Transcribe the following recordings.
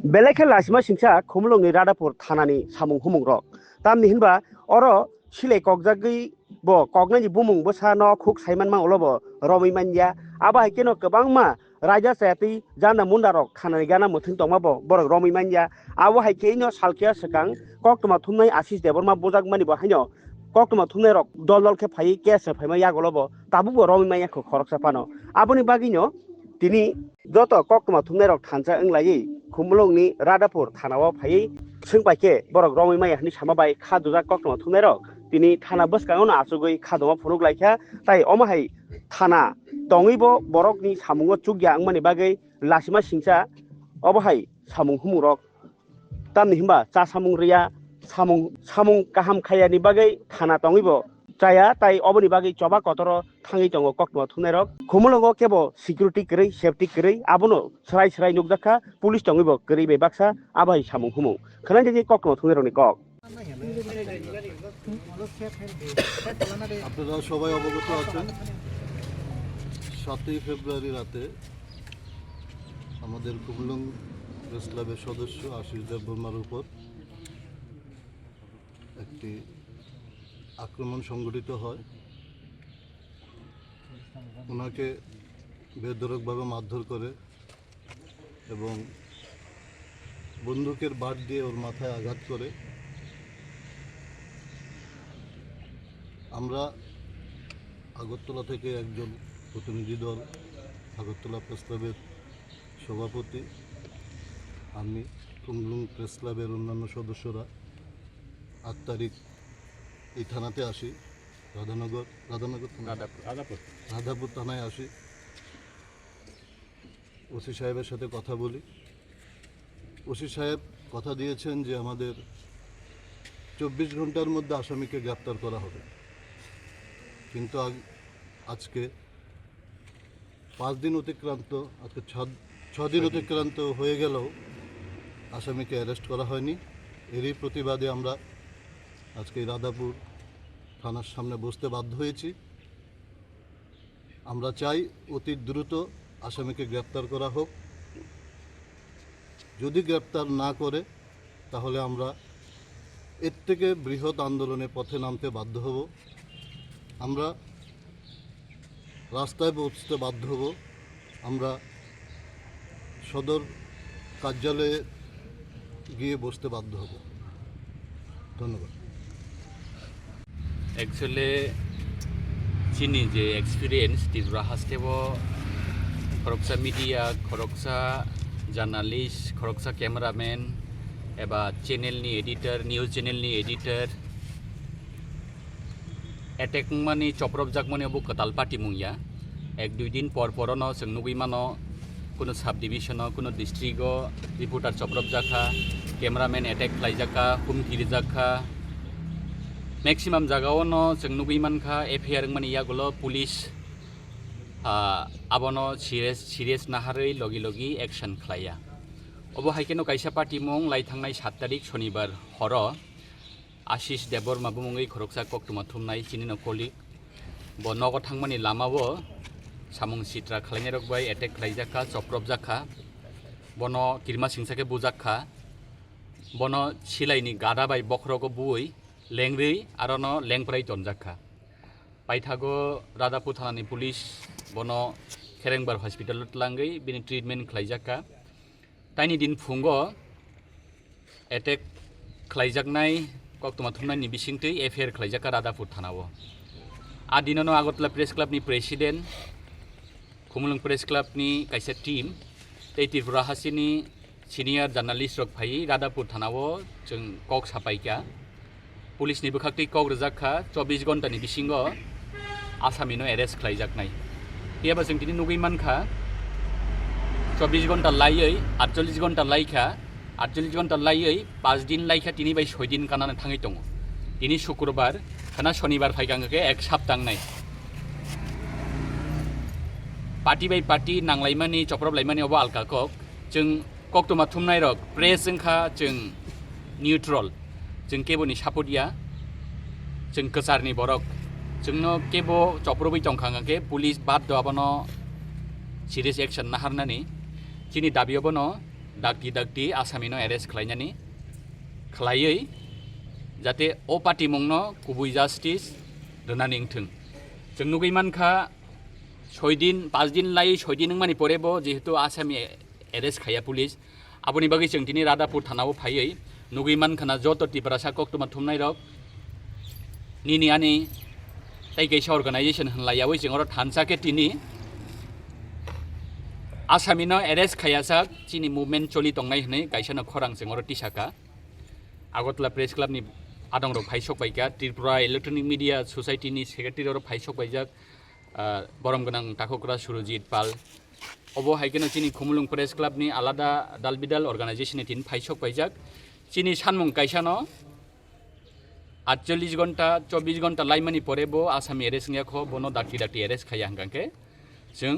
Beleke lasima singsa khumlungni Radapur thanani samung humungrok tamni hinba oro sile kokjagui bo koknani bumung bosa no khuk saimanma olobo romoi manya aba haikeno kwbangma raja sayati jana mundarok thanani gana muthung tongmabo borok romoi manya abo haikeino salkia sekang koktoma thumnai Ashish Deborma bojakmani bo haino koktoma thumnai rok dol dol khe phai kes phaima yagolobo tabubo romoi manya kho khoroksa pano aboni bagino tini joto koktoma thumnai rok thansa wnglayi khumlungni Radapur thanao phai singbaike borok romoi maya hini samabai khaduja koktoma thumnai rok tini thana bwskango no achugui khadoma phunuk laikha tai omo hai thana tongibo borokni samungo chukya wngmani bagui lasima singsa obo hai samung humurok tamni himba cha samung riya samung kaham khayani bagui thana tongibo chaya tai oboni bagui choba kotoro thangi tongo koktoma thumnai rok khumulungo kebo security kwrwi safety kwrwi abono serai nukjakha police tongibo kwrwi bai baksa abai samung humung khwnai je koktoma thumnai rokni kok আপনারা সবাই অবগত আছেন 7ই ফেব্রুয়ারি রাতে আমাদের Khumlung press ক্লাবের সদস্য আশিস দেববর্মার উপর একটি আক্রমণ সংঘটিত হয়। ওনাকে বেধড়কভাবে মারধর করে এবং বন্দুকের বাট দিয়ে ওর মাথায় আঘাত করে। আমরা আগরতলা থেকে একজন প্রতিনিধি দল, আগরতলা প্রেস ক্লাবের সভাপতি, আমি, খুমলুং প্রেস ক্লাবের অন্যান্য সদস্যরা 8 তারিখ এই থানাতে আসি। রাধাপুর থানায় আসি। ওসি সাহেবের সাথে কথা বলি। ওসি সাহেব কথা দিয়েছেন যে আমাদের 24 ঘন্টার মধ্যে আসামিকে গ্রেপ্তার করা হবে, কিন্তু আজকে 5 দিন অতিক্রান্ত, আজকে 6 দিন অতিক্রান্ত হয়ে গেলেও আসামিকে অ্যারেস্ট করা হয়নি। এরই প্রতিবাদে আমরা আজকে রাধাপুর থানার সামনে বসতে বাধ্য হয়েছি। আমরা চাই অতি দ্রুত আসামিকে গ্রেপ্তার করা হোক। যদি গ্রেপ্তার না করে তাহলে আমরা এর থেকে বৃহৎ আন্দোলনের পথে নামতে বাধ্য হব। আমরা রাস্তায় বসতে বাধ্য হব। আমরা সদর কার্যালয়ে গিয়ে বসতে বাধ্য হব। ধন্যবাদ। Actually, chini je experience di rahastebo khoroksa media, khoroksa journalist, khoroksa cameraman, eba channel ni editor, news channel ni editor, attack mani choprop jak mani obo katal party mungya, 1-2 din por porono sengnugui mano kuno subdivision o kuno district o reporter choprop jakha, cameraman attack khlai jakha, humkiri jakha, maximum jagao no sengnugui mankha FIR mani yagulo police abono serious naharei logi action khlaya. Obo haikeno kaisa party mung lai thangnai 7 tarik shonibar horo Ashish Deborma bumungui khoroksa koktoma thumnai chini no kolik bo nogo thangmani lamao samung sitra khlainai rok bai attack khlaijaka choprop jakha bono kirma singsake bujakha bono silaini gada bai bokhrogo bui lengrei arono lengprai tonjakha paithago Radapur thanani police bono Kherengbar hospital tlangai bini treatment khlaijaka taini din phungo attack khlaijaknai koktoma thumnai bisingtui FIR khlaijaka Radapur thanao adinono Agortala press club ni president Khumlung press club ni kaisa team tei Tripura hasini senior journalist rok phai Radapur thanao jeng kok sapaika police ni bukhaktui kok rejakha 24 ঘন্টা ni bisingo asami no arrest khlaijaknai tiaba jeng tini nugui mankha 24 ঘন্টা laioi 48 ঘন্টা laikha 48 ঘন্টা laioi 5 din laikha tini bai 6 din kanana thangai tongo tini শুক্রবার khana শনিবার ফাইকাঙ্গকে এক সপ্তাহ নাই party বাই পার্টি নাংলাইমানি চপ্রবলাইমানি অব আলকা কক जों koktoma thumnai rok press jengkha जों neutral जों keboni sapodia जों kacharni borok जोंनो kebo choprobui tongkhangake police bad do abono serious action naharnani chini dabi abono दागति आसामिनो एरेस्ट खालायनानै खालायै जाहाथे अ पार्टी मंनो गुबै जास्टिस दोननानै थों जों नुगैमानखा 6 दिन 5 दिन लाई 6 दिन मानि परेबो जेहेतु आसामी एरेस्ट खाया पुलिस आबोनि बागै जों दिनै रादापुर थानाव फायै नुगैमानखाना जत तिब्रासा कक्टमा थुमनाय रक निनि आनि ताइगैसा अर्गानाइजेशन हनलायावै जों थानसाके तिनि आसामिनो एरेस्ट खायासाक चिनि मुभमेन्ट चलि तंनाय हनै गायसानो खरां जों टिसाका आगरतला प्रेस क्लाबनि आदंर फाइसक बायगा त्रिपुरा इलेक्ट्रनिक मीडिया सोसाइटीनि सेक्रेटारि फाइसक बायजाक बरम गोनां ताखकरा सुरजित पाल अब हाइकेनो चिनि खुमुलुं प्रेस क्लाबनि आलादा दालबिदाल अर्गानाइजेशननि तिन फाइसक बायजाक चिनि सानमुं गायसानो 48 घन्टा 24 घन्टा लाइमानि परेबो आसामी एरेस्ट नियाखो बनो दागति एरेस्ट खाया हंगांके जों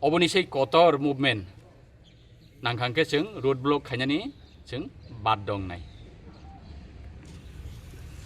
अबनिसै कटर मुभमेन्ट नांखांके जों रोड ब्लक खायनानि जों बाद दंनाय